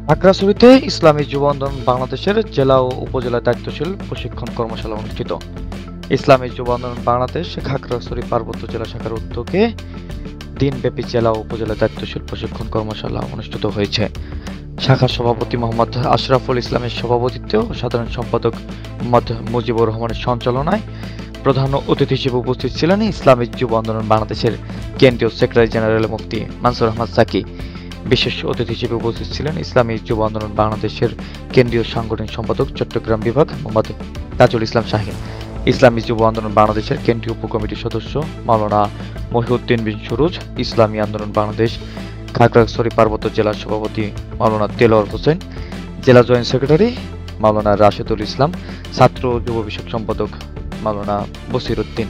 খাগড়াছড়িতে ইসলামী যুব আন্দোলন বাংলাদেশের জেলা ও উপজেলা দায়িত্বশীল প্রশিক্ষণ কর্মশালা অনুষ্ঠিত। ইসলামী যুব আন্দোলন বাংলাদেশ খাগড়াছড়ি পার্বত্য জেলা শাখার উদ্যোগে দিনব্যাপী জেলা ও উপজেলা দায়িত্বশীল প্রশিক্ষণ কর্মশালা অনুষ্ঠিত হয়েছে। শাখার সভাপতি মোহাম্মদ আশরাফুল ইসলামের সভাপতিত্বে ও সাধারণ সম্পাদক মোহাম্মদ মুজিবুর রহমানের সঞ্চালনায় প্রধান অতিথি হিসেবে উপস্থিত ছিলেন ইসলামী যুব আন্দোলন বাংলাদেশের কেন্দ্রীয় সেক্রেটারি জেনারেল মুফতি মানসুর আহমদ সাকি। বিশেষ অতিথি হিসেবে উপস্থিত ছিলেন ইসলামী যুব আন্দোলন বাংলাদেশের কেন্দ্রীয় সাংগঠনিক সম্পাদক চট্টগ্রাম বিভাগ মোহাম্মদ তাজুল ইসলাম শাহীন, ইসলামী যুব আন্দোলন বাংলাদেশের কেন্দ্রীয় উপকমিটির সদস্য মাওলানা মহিউদ্দিন বিন সুরুজ, ইসলামী আন্দোলন বাংলাদেশ খাগড়াছড়ি পার্বত্য জেলার সভাপতি মাওলানা দেলোয়ার হোসেন, জেলা জয়েন্ট সেক্রেটারি মাওলানা রাশেদুল ইসলাম, ছাত্র ও যুব বিষয়ক সম্পাদক মাওলানা বসির উদ্দিন।